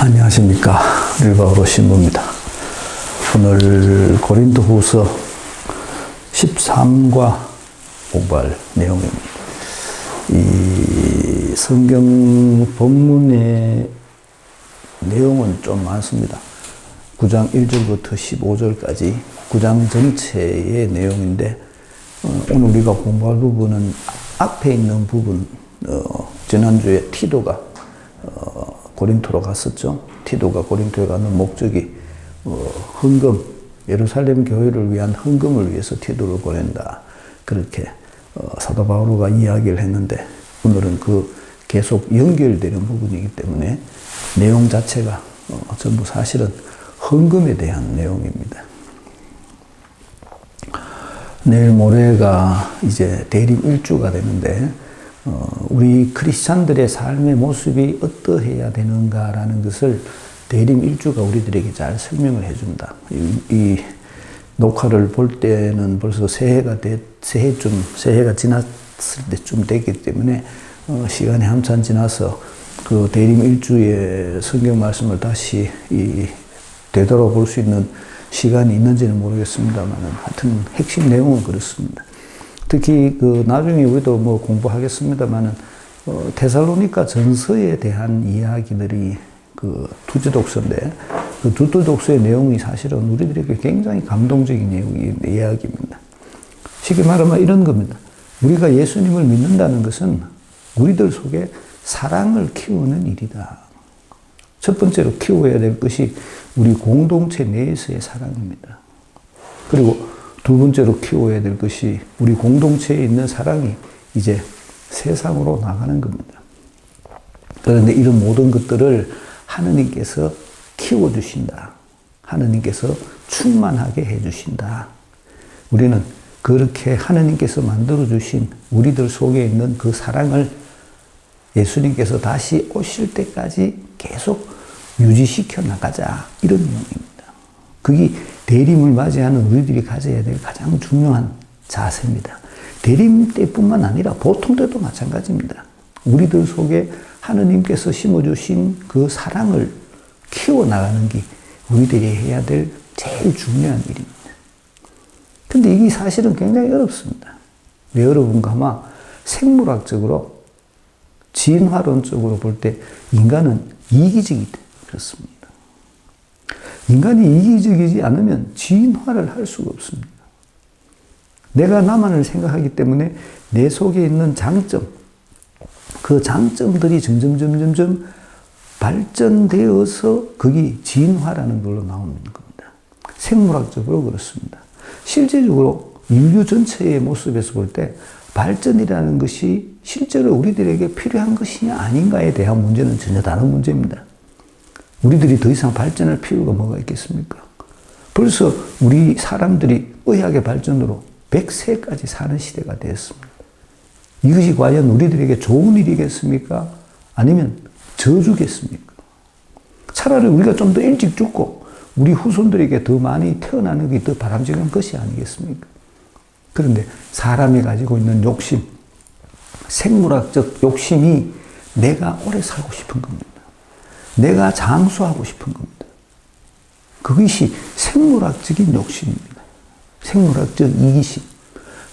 안녕하십니까. 릴바오로 신부입니다. 오늘 고린도후서 13과 공부할 내용입니다. 이 성경 본문의 내용은 좀 많습니다. 9장 1절부터 15절까지 9장 전체의 내용인데 오늘 우리가 공부할 부분은 앞에 있는 부분, 지난주에 티도가 고린토로 갔었죠. 티도가 고린토에 가는 목적이 헌금, 예루살렘 교회를 위한 헌금을 위해서 티도를 보낸다. 그렇게 사도 바오로가 이야기를 했는데 오늘은 그 계속 연결되는 부분이기 때문에 내용 자체가 전부 사실은 헌금에 대한 내용입니다. 내일 모레가 이제 대림 1주가 되는데 우리 크리스찬들의 삶의 모습이 어떠해야 되는가라는 것을 대림 1주가 우리들에게 잘 설명을 해준다. 이 녹화를 볼 때는 벌써 새해가 지났을 때쯤 됐기 때문에 시간이 한참 지나서 그 대림 1주의 성경 말씀을 다시 되돌아볼 수 있는 시간이 있는지는 모르겠습니다만 하여튼 핵심 내용은 그렇습니다. 특히 나중에 우리도 공부하겠습니다만은 데살로니가 전서에 대한 이야기들이 두째 독서인데 그 두째 독서의 내용이 사실은 우리들에게 굉장히 감동적인 이야기입니다. 쉽게 말하면 이런 겁니다. 우리가 예수님을 믿는다는 것은 우리들 속에 사랑을 키우는 일이다. 첫 번째로 키워야 될 것이 우리 공동체 내에서의 사랑입니다. 그리고 두 번째로 키워야 될 것이 우리 공동체에 있는 사랑이 이제 세상으로 나가는 겁니다. 그런데 이런 모든 것들을 하느님께서 키워주신다. 하느님께서 충만하게 해주신다. 우리는 그렇게 하느님께서 만들어주신 우리들 속에 있는 그 사랑을 예수님께서 다시 오실 때까지 계속 유지시켜 나가자. 이런 내용입니다. 그게 대림을 맞이하는 우리들이 가져야 될 가장 중요한 자세입니다. 대림 때뿐만 아니라 보통 때도 마찬가지입니다. 우리들 속에 하느님께서 심어주신 그 사랑을 키워나가는 게 우리들이 해야 될 제일 중요한 일입니다. 근데 이게 사실은 굉장히 어렵습니다. 왜 어려운가 하면 생물학적으로 진화론적으로 볼 때 인간은 이기적이기 때문에 그렇습니다. 인간이 이기적이지 않으면 진화를 할 수가 없습니다. 내가 나만을 생각하기 때문에 내 속에 있는 장점, 그 장점들이 점점 발전되어서 그게 진화라는 걸로 나오는 겁니다. 생물학적으로 그렇습니다. 실제적으로 인류 전체의 모습에서 볼 때 발전이라는 것이 실제로 우리들에게 필요한 것이냐 아닌가에 대한 문제는 전혀 다른 문제입니다. 우리들이 더 이상 발전할 필요가 뭐가 있겠습니까? 벌써 우리 사람들이 의학의 발전으로 100세까지 사는 시대가 되었습니다. 이것이 과연 우리들에게 좋은 일이겠습니까? 아니면 저주겠습니까? 차라리 우리가 좀 더 일찍 죽고 우리 후손들에게 더 많이 태어나는 게 더 바람직한 것이 아니겠습니까? 그런데 사람이 가지고 있는 욕심, 생물학적 욕심이 내가 오래 살고 싶은 겁니다. 내가 장수하고 싶은 겁니다. 그것이 생물학적인 욕심입니다. 생물학적 이기심.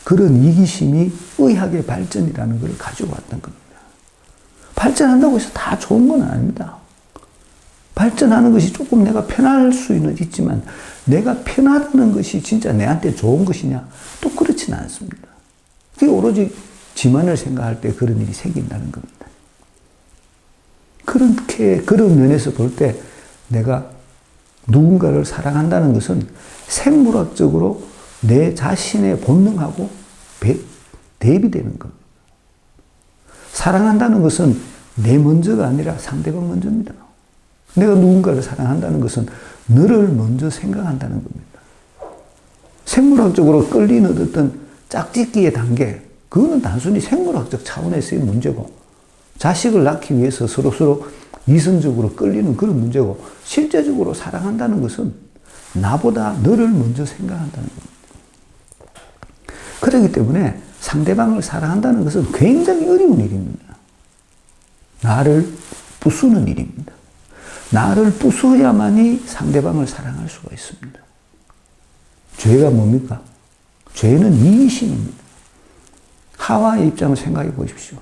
그런 이기심이 의학의 발전이라는 걸 가지고 왔던 겁니다. 발전한다고 해서 다 좋은 건 아닙니다. 발전하는 것이 조금 내가 편할 수는 있지만 내가 편하다는 것이 진짜 내한테 좋은 것이냐? 또 그렇지는 않습니다. 그게 오로지 지만을 생각할 때 그런 일이 생긴다는 겁니다. 그런 면에서 볼 때 내가 누군가를 사랑한다는 것은 생물학적으로 내 자신의 본능하고 대비되는 겁니다. 사랑한다는 것은 내 먼저가 아니라 상대방 먼저입니다. 내가 누군가를 사랑한다는 것은 너를 먼저 생각한다는 겁니다. 생물학적으로 끌리는 어떤 짝짓기의 단계, 그거는 단순히 생물학적 차원에서의 문제고 자식을 낳기 위해서 서로 이성적으로 끌리는 그런 문제고 실제적으로 사랑한다는 것은 나보다 너를 먼저 생각한다는 겁니다. 그렇기 때문에 상대방을 사랑한다는 것은 굉장히 어려운 일입니다. 나를 부수는 일입니다. 나를 부수어야만이 상대방을 사랑할 수가 있습니다. 죄가 뭡니까? 죄는 이기심입니다. 하와의 입장을 생각해 보십시오.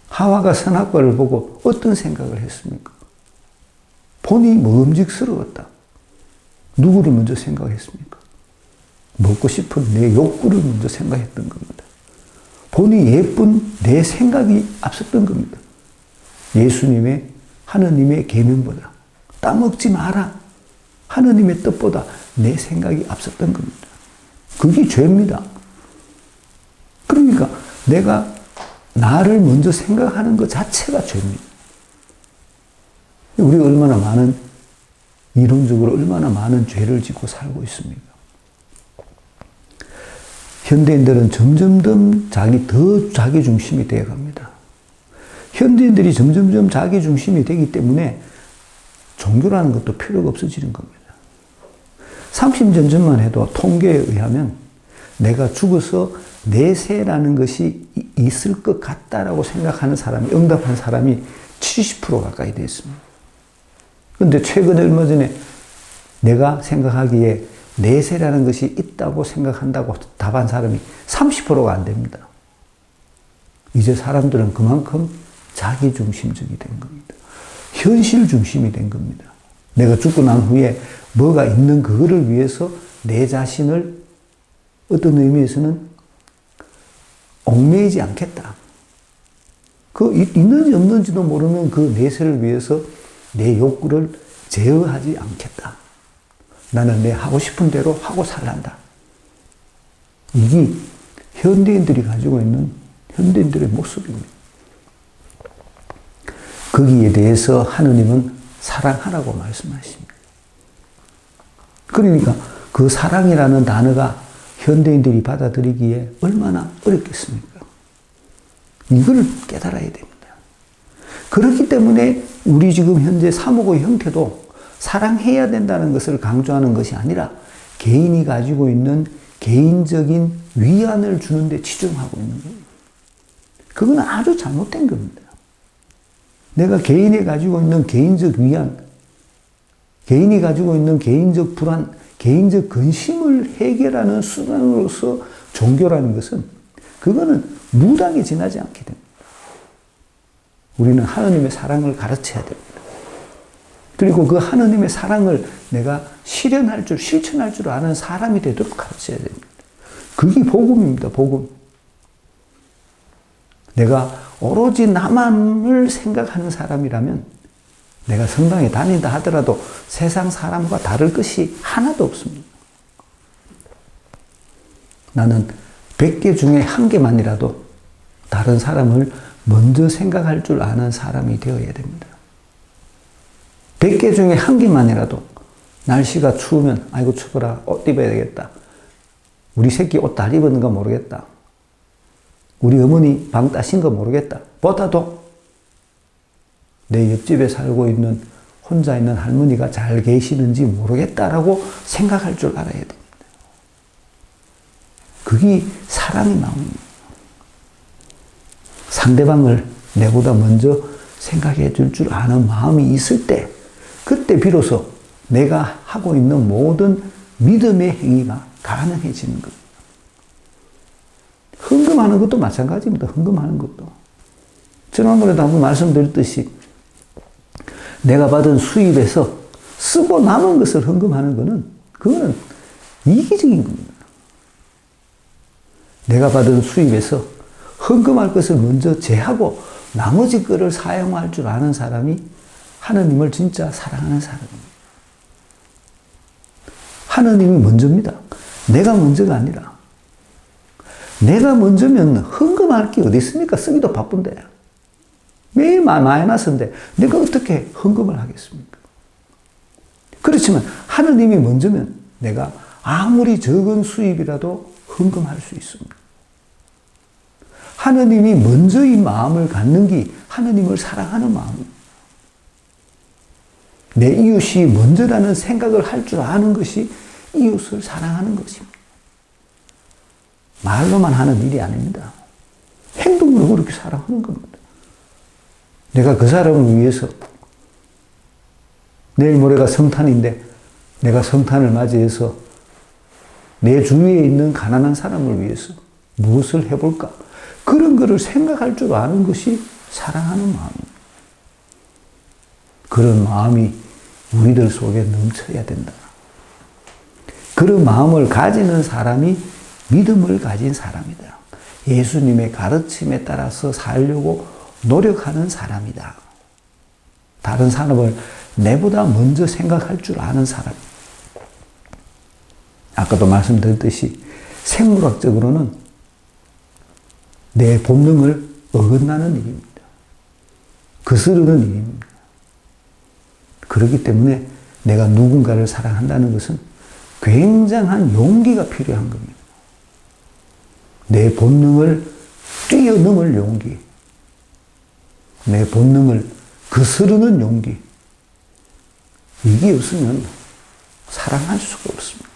하와가 선악과를 보고 어떤 생각을 했습니까? 본인이 먹음직스러웠다. 누구를 먼저 생각했습니까? 먹고 싶은 내 욕구를 먼저 생각했던 겁니다. 본인이 예쁜 내 생각이 앞섰던 겁니다. 예수님의 하느님의 계명보다 따먹지 마라. 하느님의 뜻보다 내 생각이 앞섰던 겁니다. 그게 죄입니다. 그러니까 내가 나를 먼저 생각하는 것 자체가 죄입니다. 우리 얼마나 많은, 이론적으로 얼마나 많은 죄를 짓고 살고 있습니까? 현대인들은 점점 더 자기 중심이 되어 갑니다. 현대인들이 점점 자기 중심이 되기 때문에 종교라는 것도 필요가 없어지는 겁니다. 30년 전만 해도 통계에 의하면 내가 죽어서 내세라는 것이 있을 것 같다라고 생각하는 사람이, 응답한 사람이 70% 가까이 됐습니다. 그런데 최근에 얼마 전에 내가 생각하기에 내세라는 것이 있다고 생각한다고 답한 사람이 30%가 안 됩니다. 이제 사람들은 그만큼 자기중심적이 된 겁니다. 현실 중심이 된 겁니다. 내가 죽고 난 후에 뭐가 있는 그거를 위해서 내 자신을 어떤 의미에서는 얽매이지 않겠다. 그 있는지 없는지도 모르는 그 내세를 위해서 내 욕구를 제어하지 않겠다. 나는 내 하고 싶은 대로 하고 살란다. 이게 현대인들이 가지고 있는 현대인들의 모습입니다. 거기에 대해서 하느님은 사랑하라고 말씀하십니다. 그러니까 그 사랑이라는 단어가 현대인들이 받아들이기에 얼마나 어렵겠습니까? 이걸 깨달아야 됩니다. 그렇기 때문에 우리 지금 현재 3.15 형태도 사랑해야 된다는 것을 강조하는 것이 아니라 개인이 가지고 있는 개인적인 위안을 주는 데 치중하고 있는 거예요. 그건 아주 잘못된 겁니다. 내가 개인이 가지고 있는 개인적 위안, 개인이 가지고 있는 개인적 불안, 개인적 근심을 해결하는 수단으로서 종교라는 것은 그거는 무당에 지나지 않게 됩니다. 우리는 하느님의 사랑을 가르쳐야 됩니다. 그리고 그 하느님의 사랑을 내가 실현할 줄, 실천할 줄 아는 사람이 되도록 가르쳐야 됩니다. 그게 복음입니다, 복음. 내가 오로지 나만을 생각하는 사람이라면 내가 성당에 다닌다 하더라도 세상 사람과 다를 것이 하나도 없습니다. 나는 100개 중에 1개만이라도 다른 사람을 먼저 생각할 줄 아는 사람이 되어야 됩니다. 100개 중에 1개만이라도 날씨가 추우면 아이고 추워라, 옷 입어야 되겠다. 우리 새끼 옷 잘 입었는 거 모르겠다. 우리 어머니 방 따신 거 모르겠다. 보다도 내 옆집에 살고 있는 혼자 있는 할머니가 잘 계시는지 모르겠다라고 생각할 줄 알아야 됩니다. 그게 사랑의 마음입니다. 상대방을 내보다 먼저 생각해 줄 줄 아는 마음이 있을 때 그때 비로소 내가 하고 있는 모든 믿음의 행위가 가능해지는 겁니다. 헌금하는 것도 마찬가지입니다. 헌금하는 것도. 지난번에도 한번 말씀드렸듯이 내가 받은 수입에서 쓰고 남은 것을 헌금하는 것은 그거는 이기적인 겁니다. 내가 받은 수입에서 헌금할 것을 먼저 제하고 나머지 것을 사용할 줄 아는 사람이 하느님을 진짜 사랑하는 사람입니다. 하느님이 먼저입니다. 내가 먼저가 아니라. 내가 먼저면 헌금할 게 어디 있습니까? 쓰기도 바쁜데. 매일 마이너스인데 내가 어떻게 헌금을 하겠습니까? 그렇지만 하느님이 먼저면 내가 아무리 적은 수입이라도 헌금할 수 있습니다. 하느님이 먼저 이 마음을 갖는 게 하느님을 사랑하는 마음입니다. 내 이웃이 먼저라는 생각을 할 줄 아는 것이 이웃을 사랑하는 것입니다. 말로만 하는 일이 아닙니다. 행동으로 그렇게 사랑하는 겁니다. 내가 그 사람을 위해서 내일 모레가 성탄인데 내가 성탄을 맞이해서 내 주위에 있는 가난한 사람을 위해서 무엇을 해볼까? 그런 거를 생각할 줄 아는 것이 사랑하는 마음입니다. 그런 마음이 우리들 속에 넘쳐야 된다. 그런 마음을 가지는 사람이 믿음을 가진 사람이다. 예수님의 가르침에 따라서 살려고 노력하는 사람이다. 다른 사람을 내보다 먼저 생각할 줄 아는 사람. 아까도 말씀드렸듯이 생물학적으로는 내 본능을 어긋나는 일입니다. 거스르는 일입니다. 그렇기 때문에 내가 누군가를 사랑한다는 것은 굉장한 용기가 필요한 겁니다. 내 본능을 뛰어넘을 용기, 내 본능을 거스르는 용기, 이게 없으면 사랑할 수가 없습니다.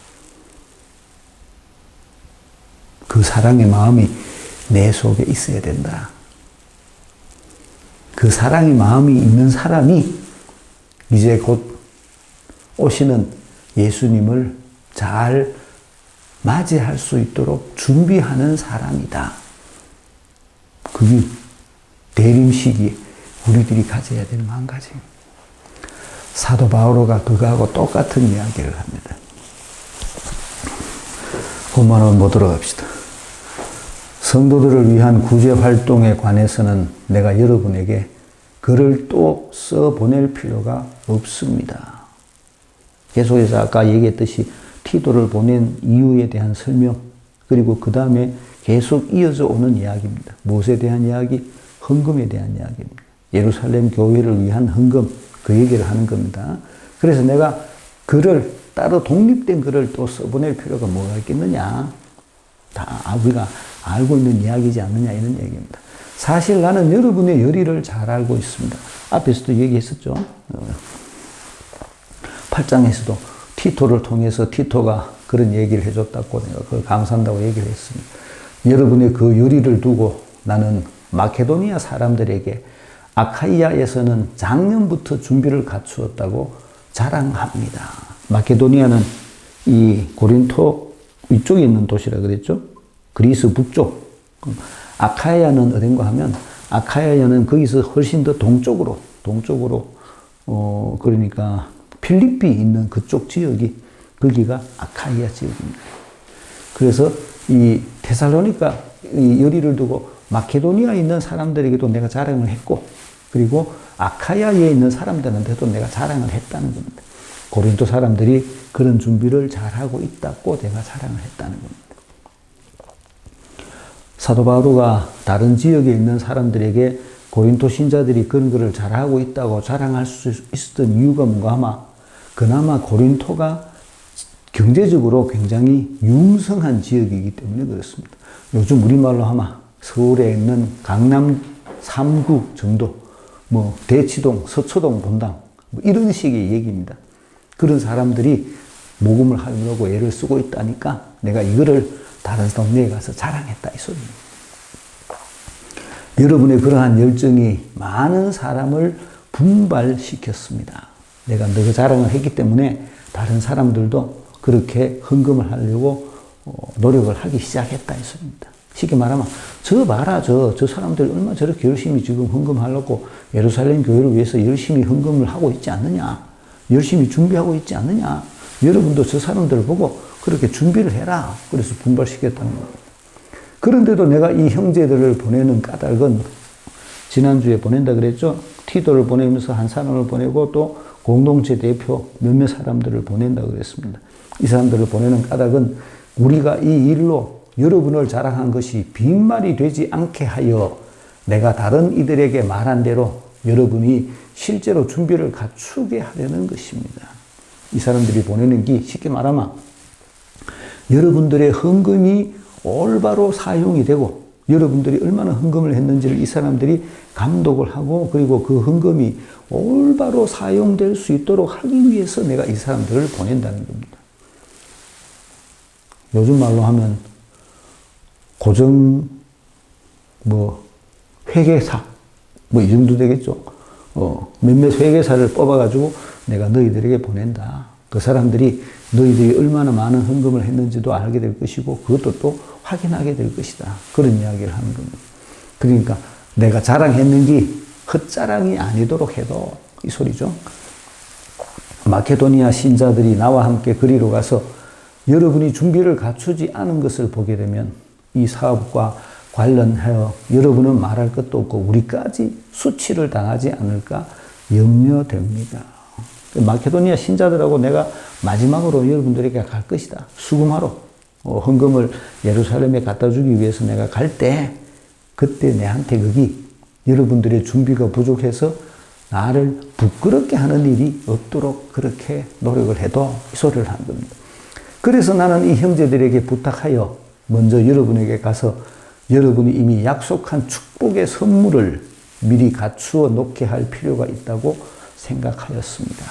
그 사랑의 마음이 내 속에 있어야 된다. 그 사랑의 마음이 있는 사람이 이제 곧 오시는 예수님을 잘 맞이할 수 있도록 준비하는 사람이다. 그게 대림 시기에 우리들이 가져야 될 마음가짐입니다. 사도 바오로가 그거하고 똑같은 이야기를 합니다. 본문을 보도록 합시다. 성도들을 위한 구제 활동에 관해서는 내가 여러분에게 글을 또 써보낼 필요가 없습니다. 계속해서 아까 얘기했듯이 티도를 보낸 이유에 대한 설명, 그리고 그 다음에 계속 이어져 오는 이야기입니다. 무엇에 대한 이야기? 헌금에 대한 이야기입니다. 예루살렘 교회를 위한 헌금, 그 얘기를 하는 겁니다. 그래서 내가 글을, 따로 독립된 글을 또 써보낼 필요가 뭐가 있겠느냐. 다 우리가 알고 있는 이야기지 않느냐, 이런 얘기입니다. 사실 나는 여러분의 열의를 잘 알고 있습니다. 앞에서도 얘기했었죠. 8장에서도 티토를 통해서 티토가 그런 얘기를 해줬다고 내가 그걸 감사한다고 얘기를 했습니다. 여러분의 그 열의를 두고 나는 마케도니아 사람들에게 아카이아에서는 작년부터 준비를 갖추었다고 자랑합니다. 마케도니아는 이 고린토 위쪽에 있는 도시라 그랬죠. 그리스 북쪽. 아카이아는 어딘가 하면 아카이아는 거기서 훨씬 더 동쪽으로 그러니까 필리핀이 있는 그쪽 지역이 거기가 아카이아 지역입니다. 그래서 이 테살로니가 이 열의를 두고 마케도니아에 있는 사람들에게도 내가 자랑을 했고, 그리고 아카이아에 있는 사람들한테도 내가 자랑을 했다는 겁니다. 고린도 사람들이 그런 준비를 잘하고 있다고 내가 자랑을 했다는 겁니다. 사도 바오로가 다른 지역에 있는 사람들에게 고린도 신자들이 그런 것을 잘하고 있다고 자랑할 수 있었던 이유가 뭔가 하면 그나마 고린토가 경제적으로 굉장히 융성한 지역이기 때문에 그렇습니다. 요즘 우리말로 하면 서울에 있는 강남 3구 정도, 뭐 대치동, 서초동 본당, 뭐 이런 식의 얘기입니다. 그런 사람들이 모금을 하려고 애를 쓰고 있다니까 내가 이거를 다른 동네에 가서 자랑했다, 이 소리입니다. 여러분의 그러한 열정이 많은 사람을 분발시켰습니다. 내가 너 자랑을 했기 때문에 다른 사람들도 그렇게 헌금을 하려고 노력을 하기 시작했다, 이 소리입니다. 쉽게 말하면 저 봐라, 저 사람들 얼마나 저렇게 열심히 지금 헌금하려고 예루살렘 교회를 위해서 열심히 헌금을 하고 있지 않느냐, 열심히 준비하고 있지 않느냐, 여러분도 저 사람들을 보고 그렇게 준비를 해라. 그래서 분발시켰다는 겁니다. 그런데도 내가 이 형제들을 보내는 까닭은 지난주에 보낸다 그랬죠. 티도를 보내면서 한 사람을 보내고 또 공동체 대표 몇몇 사람들을 보낸다 그랬습니다. 이 사람들을 보내는 까닭은 우리가 이 일로 여러분을 자랑한 것이 빈말이 되지 않게 하여 내가 다른 이들에게 말한 대로 여러분이 실제로 준비를 갖추게 하려는 것입니다. 이 사람들이 보내는 게 쉽게 말하면 여러분들의 헌금이 올바로 사용이 되고 여러분들이 얼마나 헌금을 했는지를 이 사람들이 감독을 하고, 그리고 그 헌금이 올바로 사용될 수 있도록 하기 위해서 내가 이 사람들을 보낸다는 겁니다. 요즘 말로 하면 고정 회계사 이 정도 되겠죠. 몇몇 회계사를 뽑아가지고 내가 너희들에게 보낸다. 그 사람들이 너희들이 얼마나 많은 헌금을 했는지도 알게 될 것이고 그것도 또 확인하게 될 것이다. 그런 이야기를 하는 겁니다. 그러니까 내가 자랑했는 게 헛자랑이 아니도록 해도 이 소리죠. 마케도니아 신자들이 나와 함께 그리로 가서 여러분이 준비를 갖추지 않은 것을 보게 되면 이 사업과 관련하여 여러분은 말할 것도 없고 우리까지 수치를 당하지 않을까 염려됩니다. 마케도니아 신자들하고 내가 마지막으로 여러분들에게 갈 것이다. 수금하러 헌금을 예루살렘에 갖다 주기 위해서 내가 갈 때 그때 내한테 거기 여러분들의 준비가 부족해서 나를 부끄럽게 하는 일이 없도록 그렇게 노력을 해도 이 소리를 하는 겁니다. 그래서 나는 이 형제들에게 부탁하여 먼저 여러분에게 가서 여러분이 이미 약속한 축복의 선물을 미리 갖추어 놓게 할 필요가 있다고 생각하였습니다.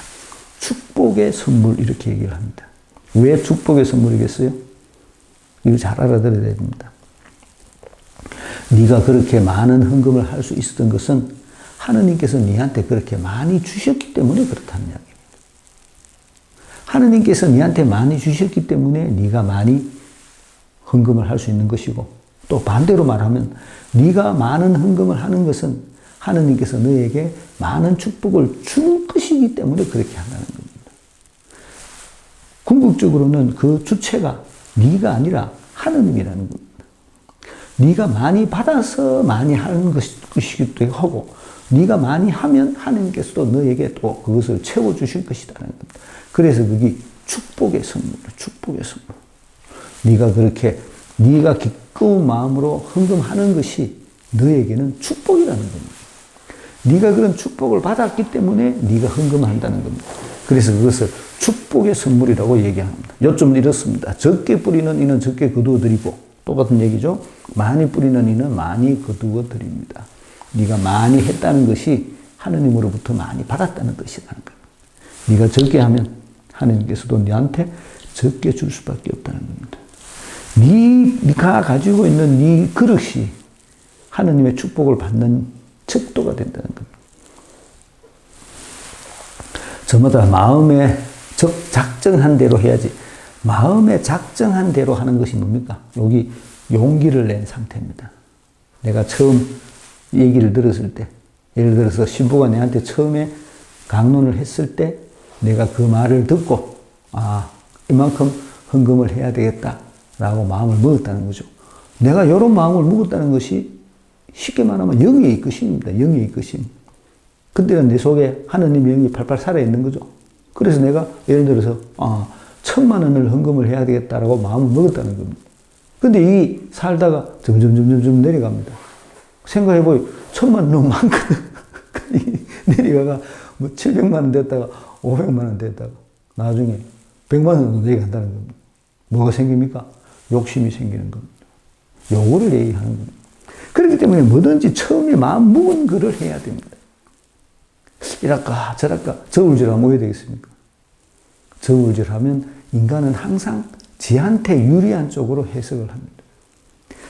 축복의 선물 이렇게 얘기를 합니다. 왜 축복의 선물이겠어요? 이거 잘 알아들어야 됩니다. 네가 그렇게 많은 헌금을 할 수 있었던 것은 하느님께서 네한테 그렇게 많이 주셨기 때문에 그렇다는 이야기입니다. 하느님께서 네한테 많이 주셨기 때문에 네가 많이 헌금을 할 수 있는 것이고 또 반대로 말하면 네가 많은 헌금을 하는 것은 하느님께서 너에게 많은 축복을 줄 것이기 때문에 그렇게 한다는 겁니다. 궁극적으로는 그 주체가 네가 아니라 하느님이라는 겁니다. 네가 많이 받아서 많이 하는 것이기도 하고 네가 많이 하면 하느님께서도 너에게 또 그것을 채워주실 것이라는 겁니다. 그래서 그게 축복의 선물이에요. 축복의 선물. 네가 그렇게 네가 기꺼운 마음으로 헌금하는 것이 너에게는 축복이라는 겁니다. 네가 그런 축복을 받았기 때문에 네가 헌금한다는 겁니다. 그래서 그것을 축복의 선물이라고 얘기합니다. 요점 이렇습니다. 적게 뿌리는 이는 적게 거두어 드리고 똑같은 얘기죠. 많이 뿌리는 이는 많이 거두어 드립니다. 네가 많이 했다는 것이 하느님으로부터 많이 받았다는 뜻이라는 겁니다. 네가 적게 하면 하느님께서도 네한테 적게 줄 수밖에 없다는 겁니다. 네가 가지고 있는 네 그릇이 하느님의 축복을 받는 척도가 된다는 겁니다. 저마다 마음에 작정한 대로 해야지. 마음에 작정한 대로 하는 것이 뭡니까? 여기 용기를 낸 상태입니다. 내가 처음 얘기를 들었을 때, 예를 들어서 신부가 내한테 처음에 강론을 했을 때 내가 그 말을 듣고 이만큼 헌금을 해야 되겠다라고 마음을 먹었다는 거죠. 내가 이런 마음을 먹었다는 것이 쉽게 말하면 영의 이끄심입니다. 영의 이끄심. 그때는 내 속에 하느님의 영이 팔팔 살아있는 거죠. 그래서 내가 예를 들어서 1,000만 원을 헌금을 해야 되겠다라고 마음을 먹었다는 겁니다. 근데 이 살다가 점점 내려갑니다. 생각해보니 1,000만 원 너무 많거든. 내려가가 뭐 700만 원 됐다가 500만 원 됐다가 나중에 100만 원도 내려간다는 겁니다. 뭐가 생깁니까? 욕심이 생기는 겁니다. 요거를 얘기하는 겁니다. 그렇기 때문에 뭐든지 처음에 마음 먹은 거를 해야 됩니다. 이랄까 저랄까 저울질하면 뭐 해야 되겠습니까? 저울질하면 인간은 항상 지한테 유리한 쪽으로 해석을 합니다.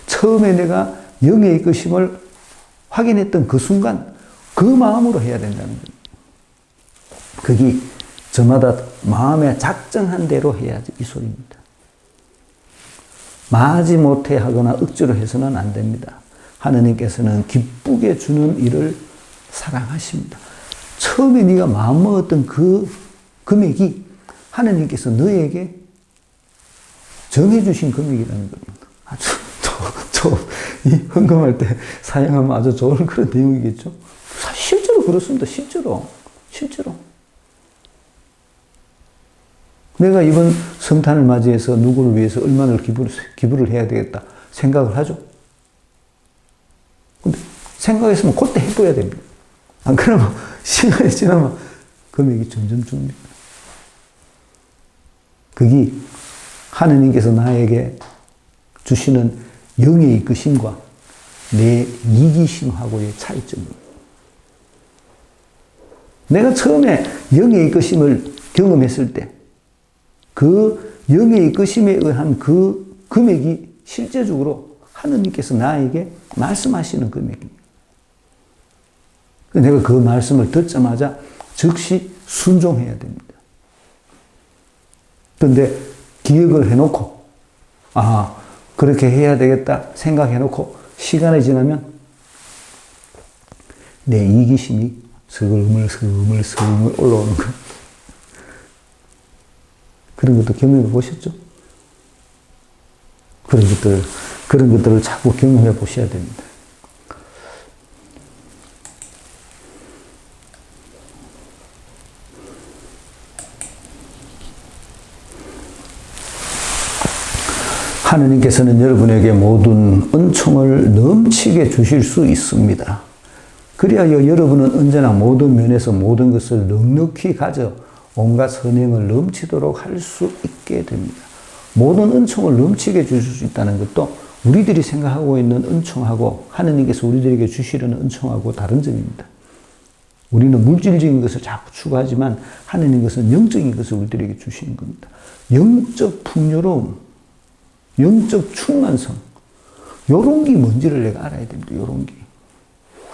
처음에 내가 영의 이끄심을 확인했던 그 순간 그 마음으로 해야 된다는 겁니다. 그게 저마다 마음에 작정한 대로 해야지 이 소리입니다. 마지 못해 하거나 억지로 해서는 안 됩니다. 하느님께서는 기쁘게 주는 일을 사랑하십니다. 처음에 네가 마음먹었던 그 금액이 하느님께서 너에게 정해주신 금액이라는 겁니다. 아주 이 헌금할 때 사용하면 아주 좋은 그런 내용이겠죠. 실제로 그렇습니다. 실제로. 내가 이번 성탄을 맞이해서 누구를 위해서 얼마나 기부를 해야 되겠다 생각을 하죠. 근데 생각했으면 그때 해둬야 됩니다. 안 그러면 시간이 지나면 금액이 점점 줍니다. 그게 하느님께서 나에게 주시는 영의 이끄심과 내 이기심하고의 차이점입니다. 내가 처음에 영의 이끄심을 경험했을 때 그 영의 이끄심에 의한 그 금액이 실제적으로 하느님께서 나에게 말씀하시는 금액입니다. 내가 그 말씀을 듣자마자 즉시 순종해야 됩니다. 그런데 기억을 해놓고, 아, 그렇게 해야 되겠다 생각해놓고 시간이 지나면 내 이기심이 스물스물 올라오는 거예요. 그런 것도 경험해 보셨죠? 그런 것들을 자꾸 경험해 보셔야 됩니다. 하느님께서는 여러분에게 모든 은총을 넘치게 주실 수 있습니다. 그리하여 여러분은 언제나 모든 면에서 모든 것을 넉넉히 가져 온갖 선행을 넘치도록 할 수 있게 됩니다. 모든 은총을 넘치게 주실 수 있다는 것도 우리들이 생각하고 있는 은총하고 하느님께서 우리들에게 주시려는 은총하고 다른 점입니다. 우리는 물질적인 것을 자꾸 추구하지만 하느님께서는 영적인 것을 우리들에게 주시는 겁니다. 영적 풍요로움, 영적 충만성, 요런 게 뭔지를 내가 알아야 됩니다. 요런 게.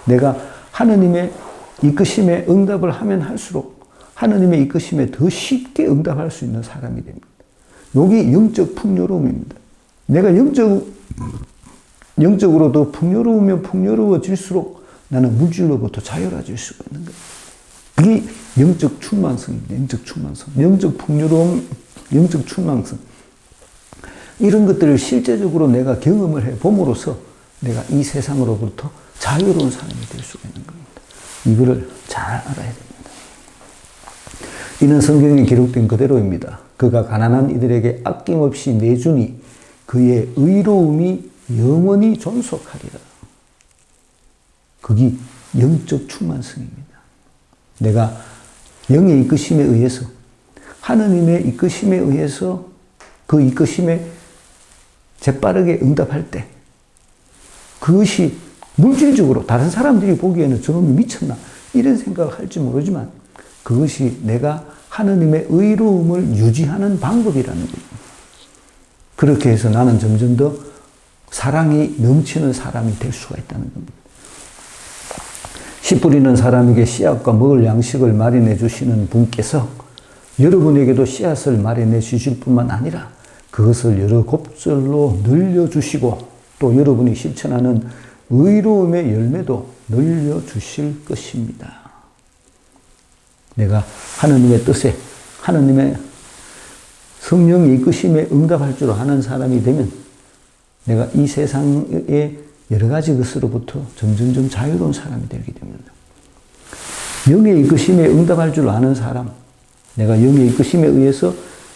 내가 하느님의 이끄심에 응답을 하면 할수록 하느님의 이끄심에 더 쉽게 응답할 수 있는 사람이 됩니다. 요게 영적 풍요로움입니다. 내가 영적으로 더 풍요로우면 풍요로워질수록 나는 물질로부터 자유로워질 수가 있는 거예요. 그게 영적 충만성입니다. 영적 충만성. 영적 풍요로움, 영적 충만성. 이런 것들을 실제적으로 내가 경험을 해봄으로써 내가 이 세상으로부터 자유로운 사람이 될 수가 있는 겁니다. 이거를 잘 알아야 됩니다. 이는 성경에 기록된 그대로입니다. 그가 가난한 이들에게 아낌없이 내주니 그의 의로움이 영원히 존속하리라. 그게 영적 충만성입니다. 내가 영의 이끄심에 의해서, 하느님의 이끄심에 의해서 그 이끄심에 재빠르게 응답할 때 그것이 물질적으로 다른 사람들이 보기에는 저놈이 미쳤나 이런 생각을 할지 모르지만 그것이 내가 하느님의 의로움을 유지하는 방법이라는 거예요. 그렇게 해서 나는 점점 더 사랑이 넘치는 사람이 될 수가 있다는 겁니다. 씨 뿌리는 사람에게 씨앗과 먹을 양식을 마련해 주시는 분께서 여러분에게도 씨앗을 마련해 주실 뿐만 아니라 그것을 여러 곱절로 늘려주시고 또 여러분이 실천하는 의로움의 열매도 늘려주실 것입니다. 내가 하느님의 뜻에 하느님의 성령의 이끄심에 응답할 줄 아는 사람이 되면 내가 이 세상의 여러 가지 것으로부터 점점점 자유로운 사람이 되게 됩니다. 영의 이끄심에 응답할 줄 아는 사람, 내가 영의 이끄심에 의해서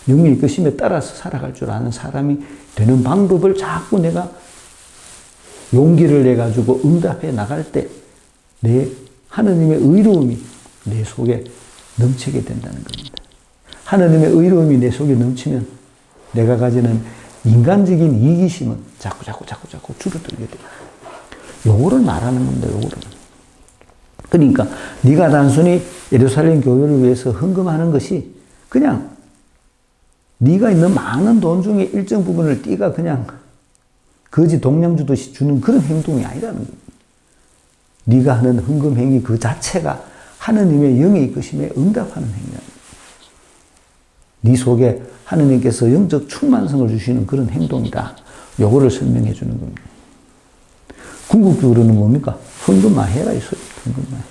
영의 이끄심에 따라서 살아갈 줄 아는 사람이 되는 방법을 자꾸 내가 용기를 내가지고 응답해 나갈 때 내 하느님의 의로움이 내 속에 넘치게 된다는 겁니다. 하느님의 의로움이 내 속에 넘치면 내가 가지는 인간적인 이기심은 자꾸 줄어들게 돼요. 요거를 말하는 겁니다. 요거를. 그러니까 네가 단순히 예루살렘 교회를 위해서 헌금하는 것이 그냥 네가 있는 많은 돈 중에 일정 부분을 네가 그냥 거지 동량 주듯이 주는 그런 행동이 아니라는 겁니다. 네가 하는 헌금 행위 그 자체가 하느님의 영의 이끄심에 응답하는 행위입니다. 네 속에 하느님께서 영적 충만성을 주시는 그런 행동이다. 요거를 설명해 주는 겁니다. 궁극적으로는 뭡니까? 헌금만 해라 이 소리. 헌금만 해라.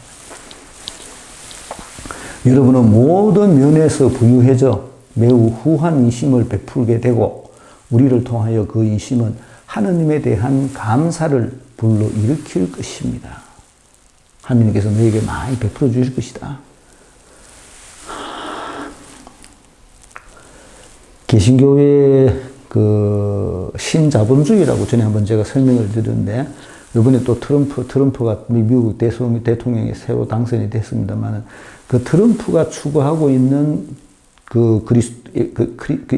여러분은 모든 면에서 부유해져 매우 후한 인심을 베풀게 되고 우리를 통하여 그 인심은 하느님에 대한 감사를 불러일으킬 것입니다. 하느님께서 너에게 많이 베풀어 주실 것이다. 개신교의 그 신자본주의라고 전에 한번 제가 설명을 드렸는데 이번에 또 트럼프가 미국 대통령이 새로 당선이 됐습니다만 그 트럼프가 추구하고 있는 그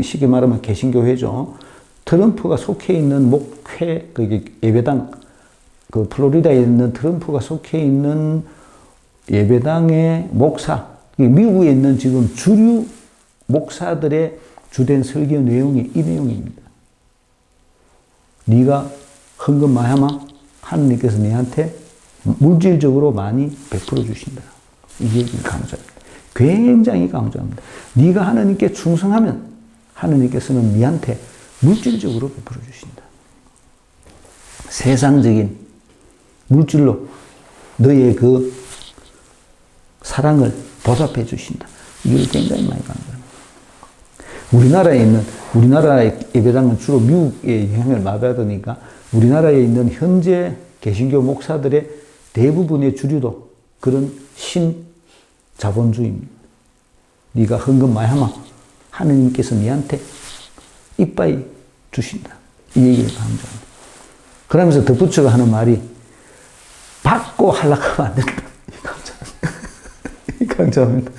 쉽게 말하면 개신교회죠. 트럼프가 속해 있는 목회, 그 예배당, 그 플로리다에 있는 트럼프가 속해 있는 예배당의 목사, 미국에 있는 지금 주류 목사들의 주된 설교 내용이 이 내용입니다. 네가 헌금 많이 하면 하느님께서 네한테 물질적으로 많이 베풀어 주신다. 이 얘기를 강조합니다. 굉장히 강조합니다. 네가 하나님께 충성하면 하나님께서는 네한테 물질적으로 베풀어 주신다. 세상적인 물질로 너의 그 사랑을 보답해 주신다. 이걸 굉장히 많이 강조합니다. 우리나라의 예배당은 주로 미국의 영향을 많이 받으니까 우리나라에 있는 현재 개신교 목사들의 대부분의 주류도 그런 신자본주의입니다. 네가 헌금 많이 하면 하느님께서 네한테 이빠이 주신다. 이 얘기를 강조합니다. 그러면서 덧붙여가 하는 말이 받고 하려고 하면 안 된다. 이 강조합니다.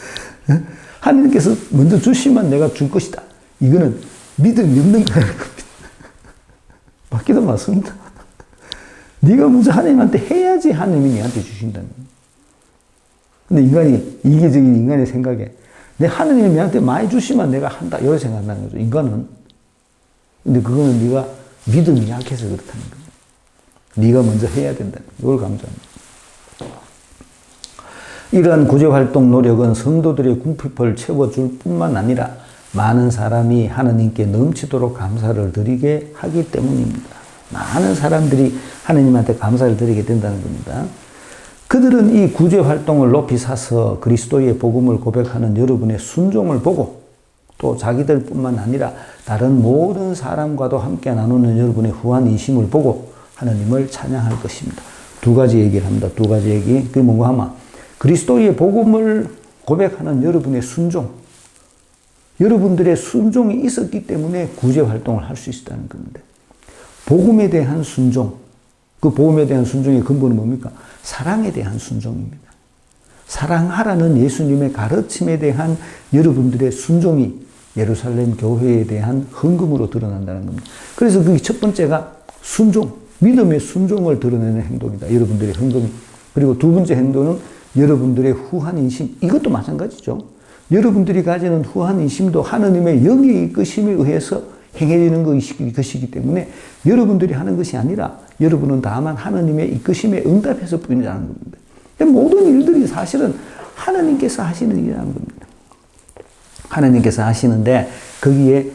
하느님께서 먼저 주시면 내가 줄 것이다. 이거는 믿음이 없는 거라는 겁니다. 맞기도 맞습니다. 네가 먼저 하나님한테 해야지 하나님이 네한테 주신다는 거예요. 근데 인간이, 이기적인 인간의 생각에 내 하느님이 나한테 많이 주시면 내가 한다. 이렇게 생각한다는 거죠. 인간은. 근데 그거는 네가 믿음이 약해서 그렇다는 거예요. 네가 먼저 해야 된다는 거예요. 이걸 강조합니다. 이러한 구제활동 노력은 성도들의 궁핍을 채워줄 뿐만 아니라 많은 사람이 하나님께 넘치도록 감사를 드리게 하기 때문입니다. 많은 사람들이 하나님한테 감사를 드리게 된다는 겁니다. 그들은 이 구제활동을 높이 사서 그리스도의 복음을 고백하는 여러분의 순종을 보고 또 자기들 뿐만 아니라 다른 모든 사람과도 함께 나누는 여러분의 후한 인심을 보고 하나님을 찬양할 것입니다. 두 가지 얘기를 합니다. 두 가지 얘기. 그게 뭔가 하면 그리스도의 복음을 고백하는 여러분의 순종, 여러분들의 순종이 있었기 때문에 구제활동을 할 수 있었다는 겁니다. 복음에 대한 순종, 그 복음에 대한 순종의 근본은 뭡니까? 사랑에 대한 순종입니다. 사랑하라는 예수님의 가르침에 대한 여러분들의 순종이 예루살렘 교회에 대한 헌금으로 드러난다는 겁니다. 그래서 그게 첫 번째가 순종, 믿음의 순종을 드러내는 행동이다. 여러분들의 헌금이. 그리고 두 번째 행동은 여러분들의 후한 인심. 이것도 마찬가지죠. 여러분들이 가지는 후한 인심도 하느님의 영의 이끄심에 의해서 행해지는 것이기 때문에 여러분들이 하는 것이 아니라 여러분은 다만 하느님의 이끄심에 응답해서 뿐이라는 겁니다. 모든 일들이 사실은 하나님께서 하시는 일이라는 겁니다. 하나님께서 하시는데 거기에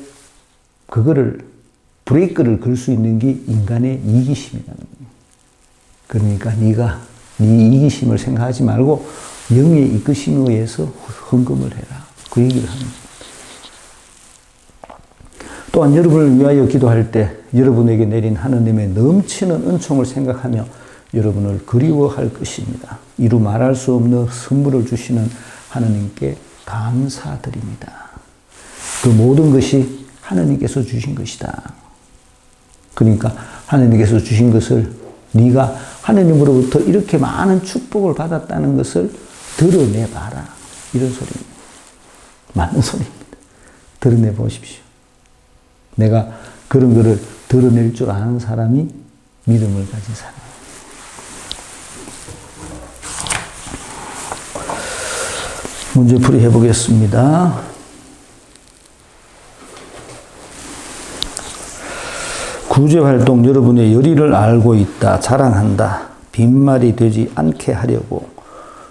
그거를 브레이크를 걸 수 있는 게 인간의 이기심이라는 거예요. 그러니까 네가 네 이기심을 생각하지 말고 영의 이끄심에 의해서 헌금을 해라. 그 얘기를 하는 겁니다. 또한 여러분을 위하여 기도할 때 여러분에게 내린 하느님의 넘치는 은총을 생각하며 여러분을 그리워할 것입니다. 이루 말할 수 없는 선물을 주시는 하느님께 감사드립니다. 그 모든 것이 하느님께서 주신 것이다. 그러니까 하느님께서 주신 것을 네가 하느님으로부터 이렇게 많은 축복을 받았다는 것을 드러내봐라. 이런 소리입니다. 맞는 소리입니다. 드러내 보십시오. 내가 그런 거를 드러낼 줄 아는 사람이 믿음을 가진 사람이에요. 문제풀이 해보겠습니다. 구제활동 여러분의 열의를 알고 있다. 자랑한다. 빈말이 되지 않게 하려고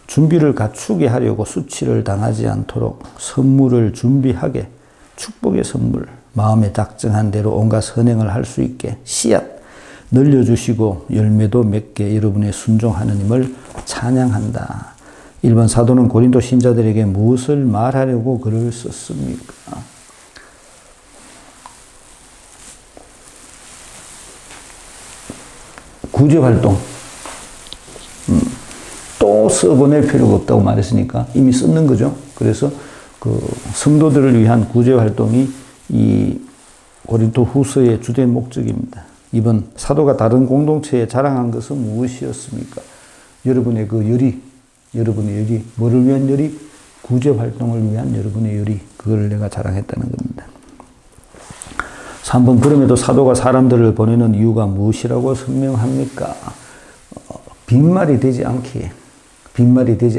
준비를 갖추게 하려고 수치를 당하지 않도록 선물을 준비하게 축복의 선물 마음에 작정한 대로 온갖 선행을 할 수 있게 씨앗 늘려주시고 열매도 맺게 여러분의 순종 하느님을 찬양한다. 1번 사도는 고린도 신자들에게 무엇을 말하려고 글을 썼습니까? 구제활동 또 써보낼 필요가 없다고 말했으니까 이미 썼는 거죠. 그래서 그 성도들을 위한 구제활동이 이 고린도 후서의 주된 목적입니다. 이번 사도가 다른 공동체에 자랑한 것은 무엇이었습니까? 여러분의 그 열의, 여러분의 열의, 뭐를 위한 열의? 구제활동을 위한 여러분의 열의, 그걸 내가 자랑했다는 겁니다. 3번 그럼에도 사도가 사람들을 보내는 이유가 무엇이라고 설명합니까? 빈말이 되지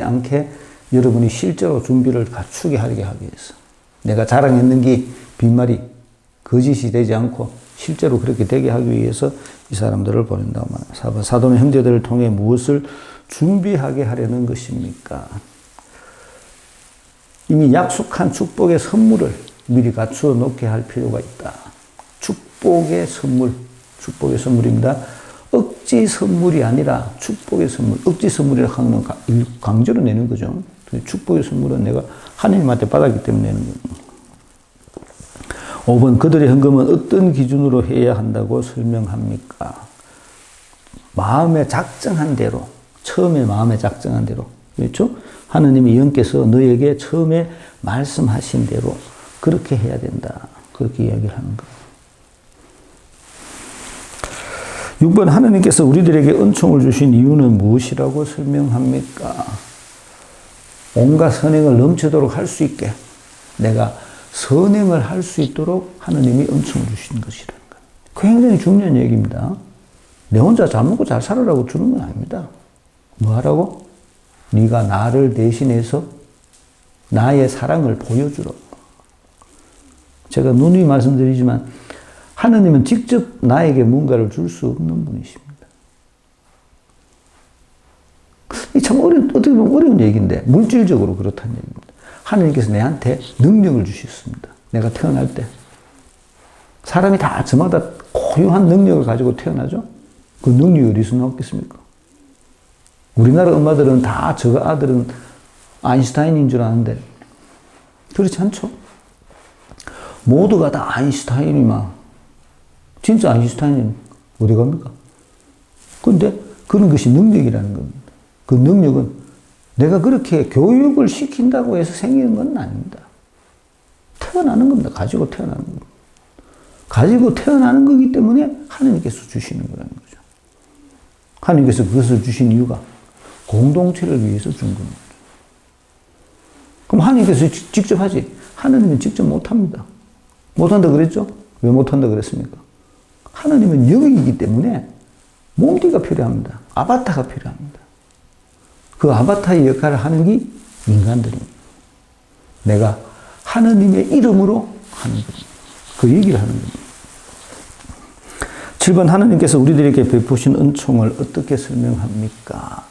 않게 여러분이 실제로 준비를 갖추게 하게 하기 위해서. 내가 자랑했는 게 빈말이 거짓이 되지 않고 실제로 그렇게 되게 하기 위해서 이 사람들을 보낸다고 말합니다. 4번 사도는 형제들을 통해 무엇을 준비하게 하려는 것입니까? 이미 약속한 축복의 선물을 미리 갖추어 놓게 할 필요가 있다. 축복의 선물입니다. 억지 선물이 아니라 축복의 선물. 억지 선물이라고 하는 건 강제로 내는 거죠. 축복의 선물은 내가 하나님한테 받았기 때문에 내는 거예요. 5번, 그들의 헌금은 어떤 기준으로 해야 한다고 설명합니까? 마음에 작정한 대로, 처음에 마음에 작정한 대로, 그렇죠? 하느님이 영께서 너에게 처음에 말씀하신 대로 그렇게 해야 된다. 그렇게 이야기를 하는 거예요. 6번, 하느님께서 우리들에게 은총을 주신 이유는 무엇이라고 설명합니까? 온갖 선행을 넘치도록 할 수 있게 내가 선행을 할 수 있도록 하느님이 은총을 주신 것이라는 거예요. 굉장히 중요한 얘기입니다. 내 혼자 잘 먹고 잘 살아라고 주는 건 아닙니다. 뭐 하라고? 네가 나를 대신해서 나의 사랑을 보여주라고. 제가 누누이 말씀드리지만 하느님은 직접 나에게 뭔가를 줄 수 없는 분이십니다. 이 참 어떻게 보면 어려운 얘기인데 물질적으로 그렇다는 얘기입니다. 하느님께서 내한테 능력을 주셨습니다. 내가 태어날 때. 사람이 다 저마다 고유한 능력을 가지고 태어나죠? 그 능력이 어디서 나왔겠습니까? 우리나라 엄마들은 다 저 아들은 아인슈타인인 줄 아는데 그렇지 않죠? 모두가 다 아인슈타인이면 진짜 아인슈타인이 어디 갑니까? 그런데 그런 것이 능력이라는 겁니다. 그 능력은 내가 그렇게 교육을 시킨다고 해서 생기는 건 아닙니다. 태어나는 겁니다. 가지고 태어나는 겁니다. 가지고 태어나는 거기 때문에 하나님께서 주시는 거라는 거죠. 하나님께서 그것을 주신 이유가 공동체를 위해서 준 겁니다. 그럼 하나님께서 직접 하지. 하나님은 직접 못합니다. 못한다 그랬죠? 왜 못한다 그랬습니까? 하나님은 영이기 때문에 몸띠가 필요합니다. 아바타가 필요합니다. 그 아바타의 역할을 하는 게 인간들입니다. 내가 하나님의 이름으로 하는 겁니다. 그 얘기를 하는 겁니다. 7번, 하나님께서 우리들에게 베푸신 은총을 어떻게 설명합니까?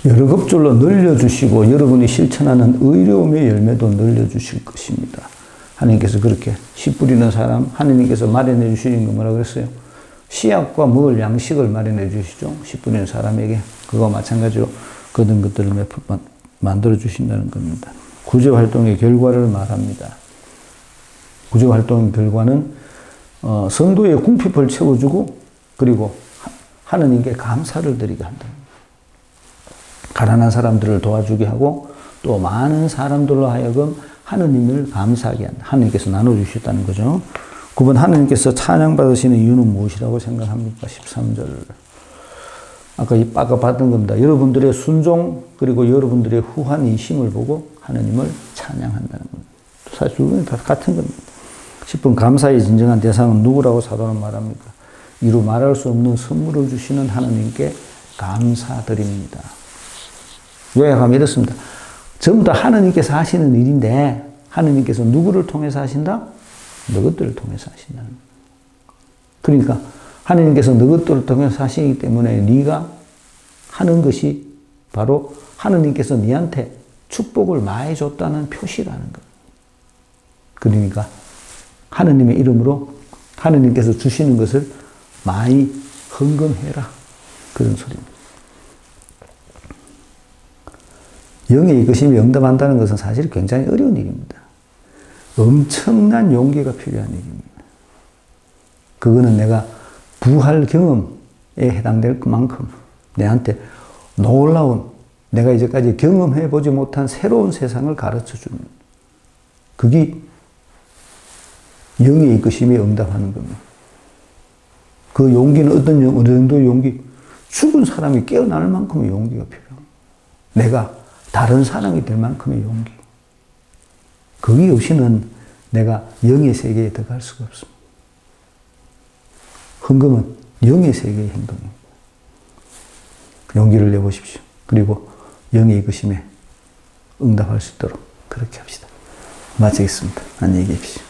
여러 급줄로 늘려주시고 여러분이 실천하는 의로움의 열매도 늘려주실 것입니다. 하나님께서 그렇게 씨 뿌리는 사람, 하나님께서 마련해 주시는 거 뭐라고 그랬어요? 씨앗과 먹을 양식을 마련해 주시죠. 씨 뿌리는 사람에게. 그거와 마찬가지로 거둔 것들을 몇 푼 만들어 주신다는 겁니다. 구제활동의 결과를 말합니다. 구제활동의 결과는 성도의 궁핍을 채워주고 그리고 하느님께 감사를 드리게 한다. 가난한 사람들을 도와주게 하고 또 많은 사람들로 하여금 하느님을 감사하게 한다. 하느님께서 나눠주셨다는 거죠. 9번, 하느님께서 찬양받으시는 이유는 무엇이라고 생각합니까? 13절. 아까 봤던 겁니다. 여러분들의 순종 그리고 여러분들의 후한 이심을 보고 하느님을 찬양한다는 겁니다. 사실 두 분이 다 같은 겁니다. 10번, 감사의 진정한 대상은 누구라고 사도는 말합니까? 이루 말할 수 없는 선물을 주시는 하느님께 감사드립니다. 요약하면 이렇습니다. 전부 다 하느님께서 하시는 일인데 하느님께서 누구를 통해서 하신다? 너것들을 통해서 하신다는 거예요. 그러니까 하느님께서 너것들을 통해서 하시기 때문에 네가 하는 것이 바로 하느님께서 네한테 축복을 많이 줬다는 표시라는 거예요. 그러니까 하느님의 이름으로 하느님께서 주시는 것을 많이 헌금해라. 그런 소리입니다. 영의 이것이 응답한다는 것은 사실 굉장히 어려운 일입니다. 엄청난 용기가 필요한 일입니다. 그거는 내가 부활 경험에 해당될 만큼 내한테 놀라운 내가 이제까지 경험해보지 못한 새로운 세상을 가르쳐주는 그게 영의 이끄심에 응답하는 겁니다. 그 용기는 어느 정도의 용기? 죽은 사람이 깨어날 만큼의 용기가 필요합니다. 내가 다른 사람이 될 만큼의 용기. 그게 없이는 내가 영의 세계에 들어갈 수가 없습니다. 헌금은 영의 세계의 행동입니다. 용기를 내보십시오. 그리고 영의 이끄심에 응답할 수 있도록 그렇게 합시다. 마치겠습니다. 안녕히 계십시오.